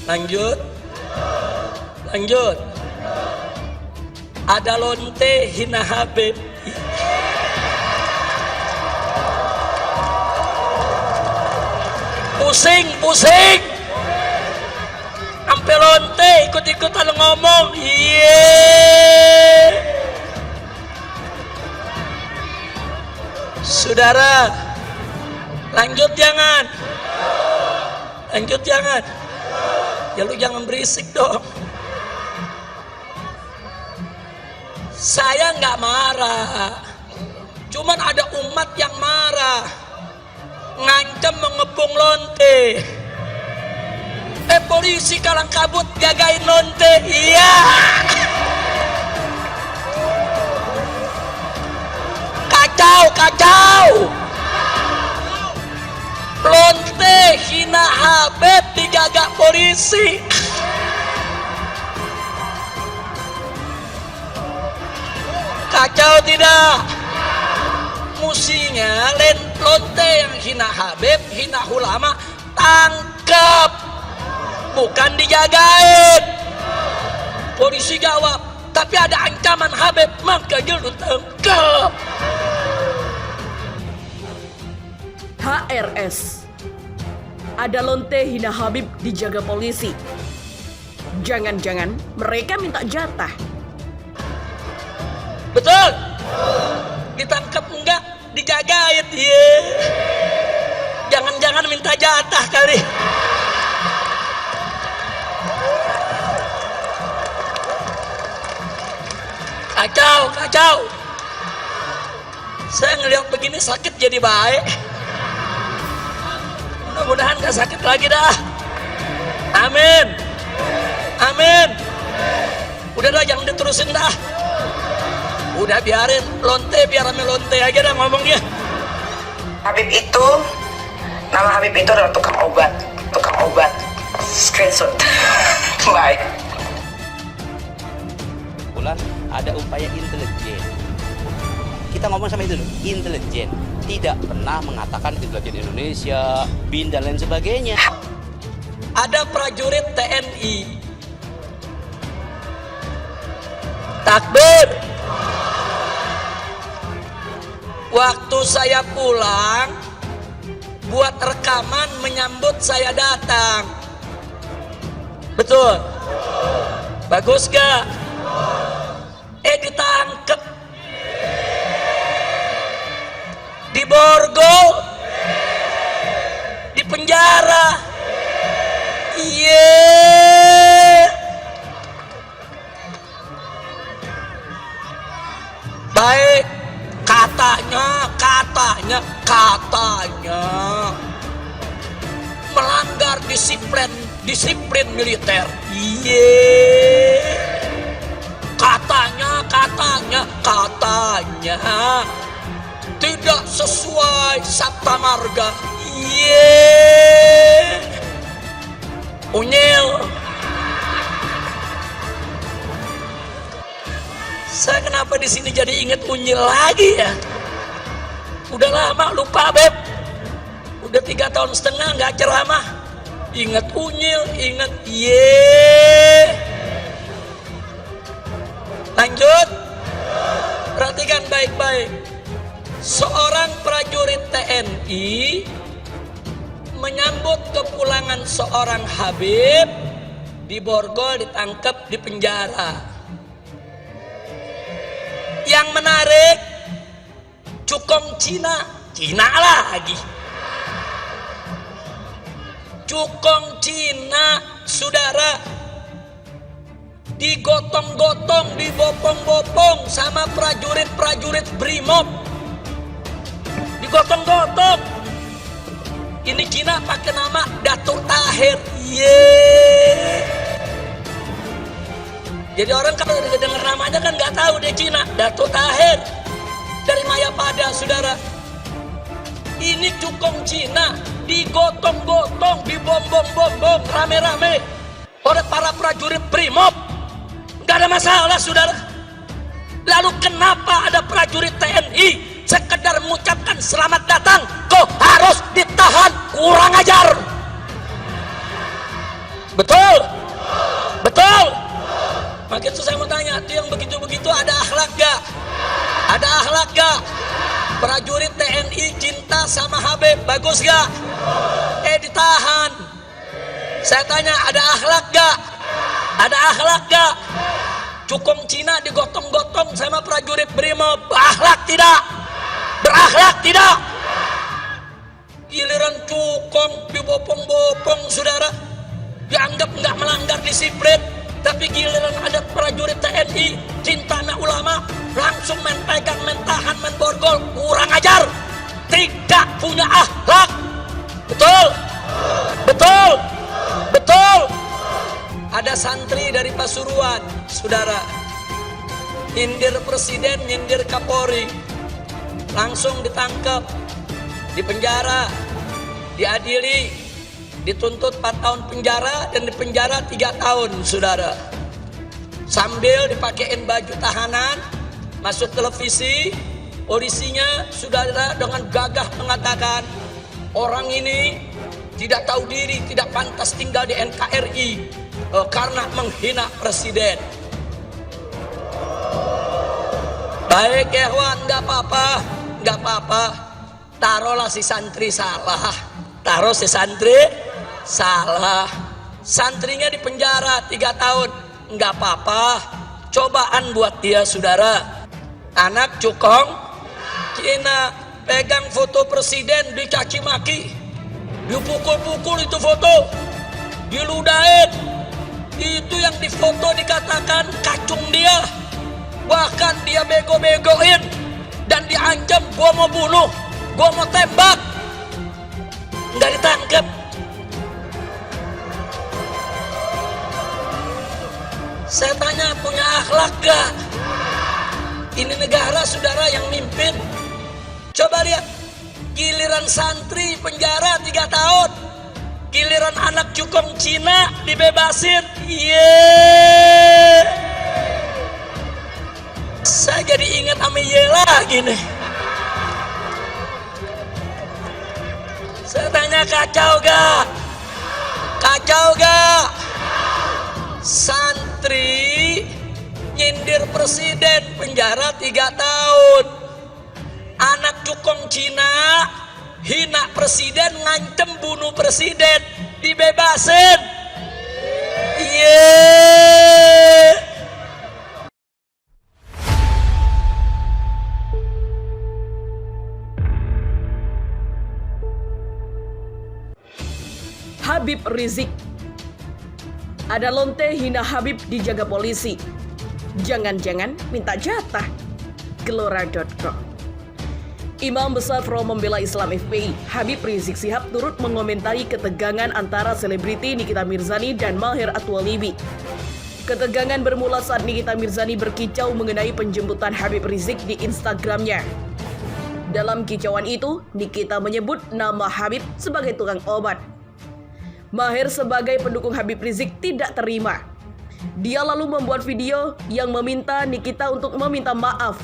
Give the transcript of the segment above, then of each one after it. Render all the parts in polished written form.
Lanjut. Lanjut. Ada lonte hina Habib. Pusing. Ampe lonte ikut-ikutan ngomong. Saudara, lanjut jangan. Lanjut jangan. Ya lu jangan berisik dong. Saya nggak marah, cuman ada umat yang marah, ngancam mengepung lonte. Polisi kalang kabut jagain lonte. Iya. Kacau. Lonte hina Habib dijaga polisi. Kacau tidak? Musinya lonte yang hina Habib, hina ulama, tangkap, bukan dijagain. Polisi jawab, tapi ada ancaman Habib, maka lu tangkap. HRS, ada lonte hina Habib dijaga polisi. Jangan-jangan mereka minta jatah. Betul. Ditangkap enggak, dijagain. Jangan-jangan minta jatah kali. Kacau. Saya ngelihat begini sakit jadi baik. Mudah-mudahan gak sakit lagi dah. Amin. Udah dah, jangan diterusin dah. Udah biarin lonte, biar rame lonte aja dah ngomongnya. Habib itu, nama Habib itu adalah tukang obat. Screenshot. Baik. Bulan ada upaya intelijen. Kita ngomong sama itu dulu, intelijen. Tidak pernah mengatakan intelijen Indonesia, BIN dan lain sebagainya. Ada prajurit TNI. Takbir. Waktu saya pulang, buat rekaman menyambut saya datang. Betul? Bagus gak? Ditangkep. Di borgol. Di penjara. Baik. Katanya melanggar disiplin militer. Katanya tidak sesuai Sabta Marga. Unyil. Saya kenapa di sini jadi inget unyil lagi ya? Udah lama lupa Beb. Udah 3 tahun setengah nggak ceramah. Ingat unyil, ingat Lanjut. Perhatikan baik-baik. Seorang prajurit TNI menyambut kepulangan seorang Habib, diborgol, ditangkap, dipenjara. Yang menarik, cukong Cina lagi. Cukong Cina, saudara, digotong-gotong, dibopong-bopong sama prajurit Brimob. Digotong-gotong. Ini Cina pakai nama Datuk Tahir. Jadi orang kalau dengar namanya kan nggak tahu dia Cina. Datuk Tahir dari Mayapada, saudara. Ini cukong Cina digotong-gotong, dibom-bom, rame-rame oleh para prajurit Brimob. Nggak ada masalah, saudara. Lalu kenapa ada prajurit TNI sekedar mengucapkan selamat datang kok harus ditahan? Kurang ajar. Betul? Betul? Maka itu saya mau tanya, itu yang begitu-begitu ada akhlak gak? Ada akhlak gak? Prajurit TNI cinta sama Habib, bagus gak? Ditahan. Saya tanya, ada akhlak gak? Ada akhlak gak? Cukong Cina digotong-gotong sama prajurit Brimob, berakhlak tidak? Berakhlak tidak? Giliran cukong dibopong-bopong, saudara, dianggap nggak melanggar disiplin, tapi giliran ada prajurit TNI cinta sama ulama langsung main pegang, main tahan, main borgol, kurang ajar, tidak punya akhlak. Betul? Betul? Betul? Ada santri dari Pasuruan, saudara, nyindir presiden, nyindir Kapolri, langsung ditangkap, dipenjara, diadili, dituntut 4 tahun penjara dan dipenjara 3 tahun, saudara. Sambil dipakein baju tahanan, masuk televisi, polisinya, saudara, dengan gagah mengatakan orang ini tidak tahu diri, tidak pantas tinggal di NKRI karena menghina presiden. Baik ya Wan, nggak apa-apa, nggak apa-apa. Taruhlah si santri salah, taruh si santri salah, santrinya di penjara 3 tahun, nggak apa-apa. Cobaan buat dia, saudara. Anak cukong Cina pegang foto presiden dicaci maki, dipukul-pukul itu foto, diludahin. Itu yang difoto dikatakan kacung dia, bahkan dia bego-begoin dan diancam, gua mau bunuh, gua mau tembak, nggak ditangkap. Saya tanya, punya akhlak gak? Ini negara, saudara, yang mimpin. Coba lihat, giliran santri penjara 3 tahun, giliran anak cukong Cina dibebasin. Saya jadi ingat sama lagi nih. Saya tanya, kacau gak? Kacau gak? Santri nyindir presiden penjara 3 tahun. Anak cukong Cina hina presiden, ngancem bunuh presiden, dibebasin. Habib Rizik. Ada lonte hina Habib dijaga polisi. Jangan-jangan minta jatah. Gelora.com. Imam Besar Front Membela Islam FPI, Habib Rizik Syihab turut mengomentari ketegangan antara selebriti Nikita Mirzani dan Maher Atwalibi. Ketegangan bermula saat Nikita Mirzani berkicau mengenai penjemputan Habib Rizik di Instagramnya. Dalam kicauan itu, Nikita menyebut nama Habib sebagai tukang obat. Maher sebagai pendukung Habib Rizik tidak terima. Dia lalu membuat video yang meminta Nikita untuk meminta maaf.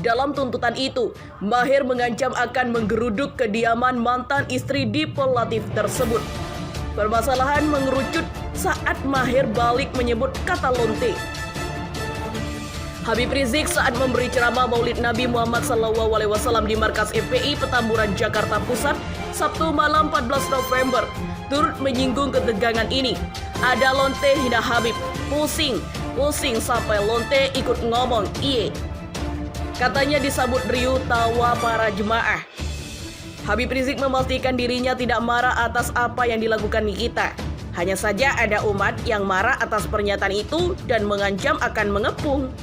Dalam tuntutan itu, Maher mengancam akan menggeruduk kediaman mantan istri Dipol Latif tersebut. Permasalahan mengerucut saat Maher balik menyebut kata lonte. Habib Rizik saat memberi ceramah Maulid Nabi Muhammad SAW di markas FPI Petamburan, Jakarta Pusat, Sabtu malam 14 November, turut menyinggung ketegangan ini. Ada lonte hina Habib, pusing sampai lonte ikut ngomong iye. Katanya disambut riuh tawa para jemaah. Habib Rizik memastikan dirinya tidak marah atas apa yang dilakukan Nikita. Hanya saja ada umat yang marah atas pernyataan itu dan mengancam akan mengepung.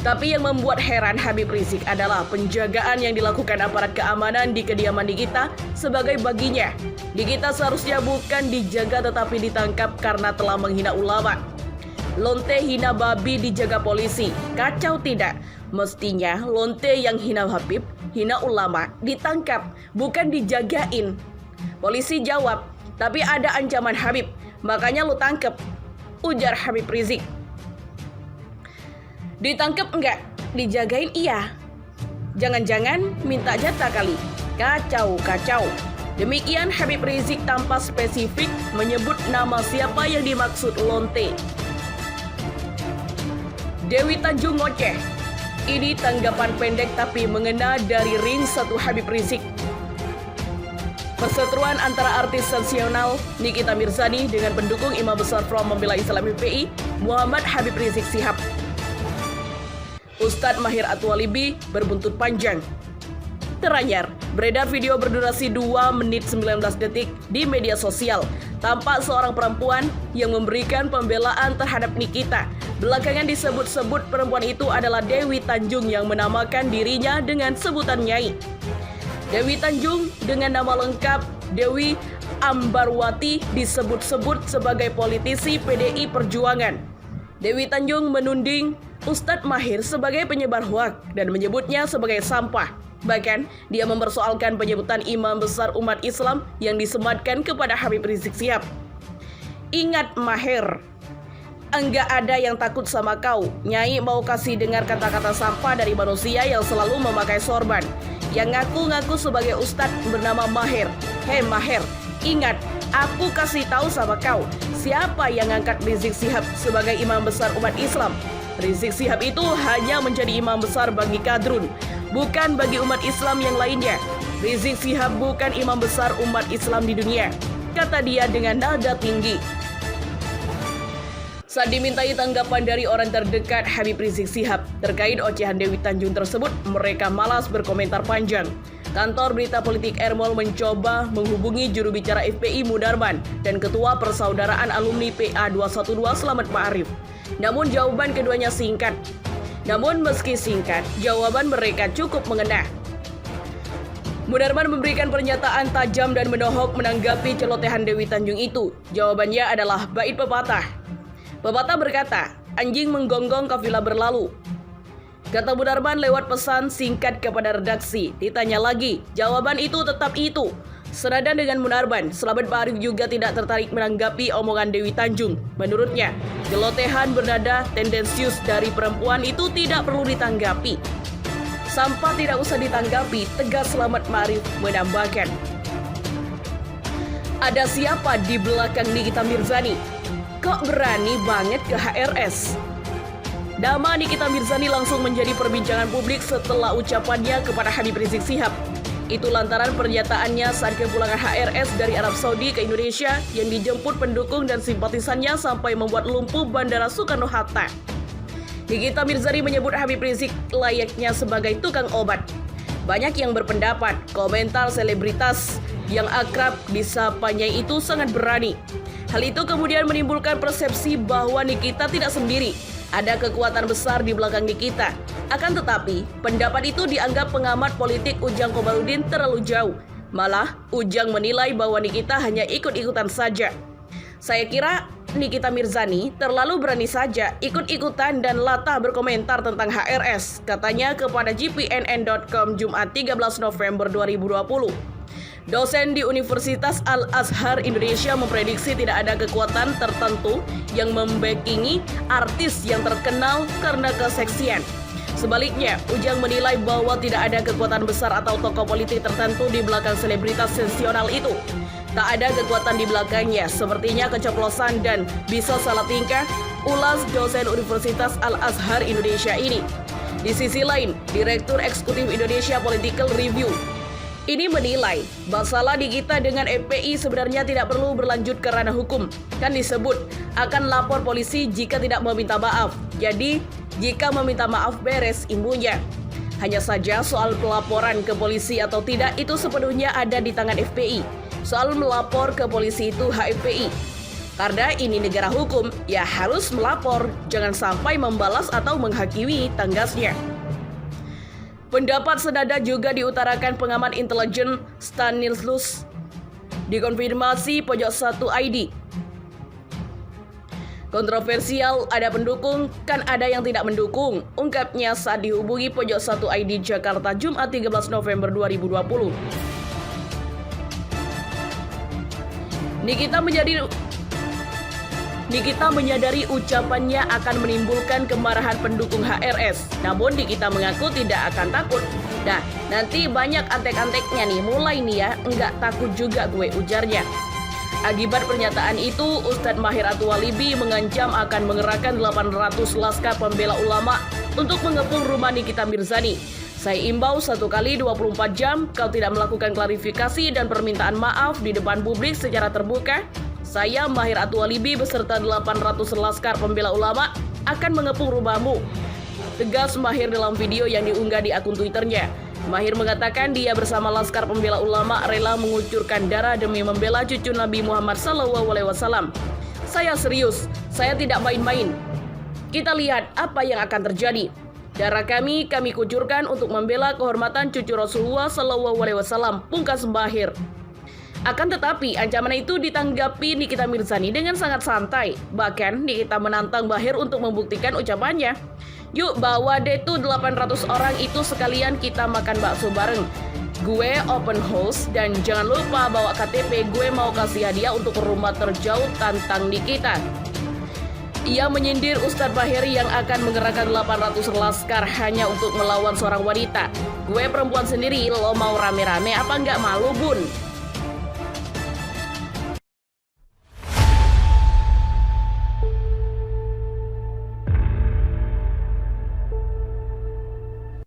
Tapi yang membuat heran Habib Rizik adalah penjagaan yang dilakukan aparat keamanan di kediaman Nikita sebagai baginya. Nikita seharusnya bukan dijaga tetapi ditangkap karena telah menghina ulama. Lonte hina babi dijaga polisi, kacau tidak? Mestinya lonte yang hina Habib, hina ulama ditangkap, bukan dijagain. Polisi jawab, tapi ada ancaman Habib, makanya lu tangkep, ujar Habib Rizik. Ditangkep enggak? Dijagain iya. Jangan-jangan minta jatah kali. Kacau. Demikian Habib Rizik tanpa spesifik menyebut nama siapa yang dimaksud lonte. Dewi Tanjung ngoceh. Ini tanggapan pendek tapi mengena dari ring 1 Habib Rizik. Perseteruan antara artis sensasional Nikita Mirzani dengan pendukung Imam Besar Front Membela Islam FPI Muhammad Habib Rizik Shihab. Ustadz Mahir At-Thwalibi berbuntut panjang. Teranyar, beredar video berdurasi 2 menit 19 detik di media sosial. Tampak seorang perempuan yang memberikan pembelaan terhadap Nikita. Belakangan disebut-sebut perempuan itu adalah Dewi Tanjung yang menamakan dirinya dengan sebutan Nyai. Dewi Tanjung dengan nama lengkap Dewi Ambarwati disebut-sebut sebagai politisi PDI Perjuangan. Dewi Tanjung menuding Ustadz Mahir sebagai penyebar hoaks dan menyebutnya sebagai sampah. Bahkan, dia mempersoalkan penyebutan imam besar umat Islam yang disematkan kepada Habib Rizik Shihab. Ingat Mahir, enggak ada yang takut sama kau. Nyai mau kasih dengar kata-kata sampah dari manusia yang selalu memakai sorban, yang ngaku-ngaku sebagai ustadz bernama Mahir. Hei Mahir, ingat, aku kasih tahu sama kau, siapa yang ngangkat Rizik Shihab sebagai imam besar umat Islam? Rizik Shihab itu hanya menjadi imam besar bagi kadrun, bukan bagi umat Islam yang lainnya. Rizik Shihab bukan imam besar umat Islam di dunia, kata dia dengan nada tinggi. Saat dimintai tanggapan dari orang terdekat Habib Rizik Shihab terkait ocehan Dewi Tanjung tersebut, mereka malas berkomentar panjang. Kantor Berita Politik Ermol mencoba menghubungi juru bicara FPI Munarman dan Ketua Persaudaraan Alumni PA 212 Slamet Ma'arif. Namun jawaban keduanya singkat. Namun meski singkat, jawaban mereka cukup mengena. Munarman memberikan pernyataan tajam dan menohok menanggapi celotehan Dewi Tanjung itu. Jawabannya adalah bait pepatah. Pepatah berkata, anjing menggonggong kafilah berlalu. Kata Munarman lewat pesan singkat kepada redaksi. Ditanya lagi, jawaban itu tetap itu. Senada dengan Munarman, Slamet Ma'arif juga tidak tertarik menanggapi omongan Dewi Tanjung. Menurutnya, celotehan bernada tendensius dari perempuan itu tidak perlu ditanggapi. Sampah tidak usah ditanggapi, tegas Slamet Ma'arif menambahkan. Ada siapa di belakang Nikita Mirzani? Kok berani banget ke HRS? Nama Nikita Mirzani langsung menjadi perbincangan publik setelah ucapannya kepada Habib Rizik Shihab. Itu lantaran pernyataannya saat kepulangan HRS dari Arab Saudi ke Indonesia yang dijemput pendukung dan simpatisannya sampai membuat lumpuh Bandara Soekarno-Hatta. Nikita Mirzani menyebut Habib Rizik layaknya sebagai tukang obat. Banyak yang berpendapat komentar selebritas yang akrab disapanya itu sangat berani. Hal itu kemudian menimbulkan persepsi bahwa Nikita tidak sendiri. Ada kekuatan besar di belakang Nikita. Akan tetapi, pendapat itu dianggap pengamat politik Ujang Komarudin terlalu jauh. Malah, Ujang menilai bahwa Nikita hanya ikut-ikutan saja. Saya kira Nikita Mirzani terlalu berani saja ikut-ikutan dan latah berkomentar tentang HRS, katanya kepada GPNN.com Jumat 13 November 2020. Dosen di Universitas Al-Azhar Indonesia memprediksi tidak ada kekuatan tertentu yang membackingi artis yang terkenal karena keseksian. Sebaliknya, Ujang menilai bahwa tidak ada kekuatan besar atau tokoh politik tertentu di belakang selebritas sensasional itu. Tak ada kekuatan di belakangnya, sepertinya keceplosan dan bisa salah tingkah, ulas dosen Universitas Al-Azhar Indonesia ini. Di sisi lain, Direktur Eksekutif Indonesia Political Review ini menilai masalah Nikita dengan FPI sebenarnya tidak perlu berlanjut ke ranah hukum. Kan disebut akan lapor polisi jika tidak meminta maaf. Jadi, jika meminta maaf beres imbunya. Hanya saja soal pelaporan ke polisi atau tidak itu sepenuhnya ada di tangan FPI. Soal melapor ke polisi itu hak FPI. Karena ini negara hukum, ya harus melapor, jangan sampai membalas atau menghakimi tanggasnya. Pendapat senada juga diutarakan pengamat intelijen Stanislus dikonfirmasi Pojok 1 ID. Kontroversial, ada pendukung, kan ada yang tidak mendukung, ungkapnya saat dihubungi Pojok 1 ID Jakarta Jumat 13 November 2020. Nikita menyadari ucapannya akan menimbulkan kemarahan pendukung HRS. Namun Nikita mengaku tidak akan takut. Nah, nanti banyak antek-anteknya nih, mulai nih ya, enggak takut juga gue, ujarnya. Akibat pernyataan itu, Ustadz Mahir Atualibi mengancam akan mengerahkan 800 laskar pembela ulama untuk mengepung rumah Nikita Mirzani. Saya imbau 1 kali 24 jam, kalau tidak melakukan klarifikasi dan permintaan maaf di depan publik secara terbuka, saya Mahir Atualibi beserta 800 laskar pembela ulama akan mengepung rumahmu. Tegas Mahir dalam video yang diunggah di akun Twitternya. Mahir mengatakan dia bersama laskar pembela ulama rela mengucurkan darah demi membela cucu Nabi Muhammad SAW. Saya serius, saya tidak main-main. Kita lihat apa yang akan terjadi. Darah kami kucurkan untuk membela kehormatan cucu Rasulullah SAW. Pungkas Mahir. Akan tetapi, ancaman itu ditanggapi Nikita Mirzani dengan sangat santai. Bahkan, Nikita menantang Mahir untuk membuktikan ucapannya. Yuk, bawa deh tuh 800 orang itu sekalian kita makan bakso bareng. Gue open house dan jangan lupa bawa KTP, gue mau kasih hadiah untuk rumah terjauh, tantang Nikita. Ia menyindir Ustadz Mahir yang akan mengerahkan 800 laskar hanya untuk melawan seorang wanita. Gue perempuan sendiri, lo mau rame-rame apa nggak malu, Bun?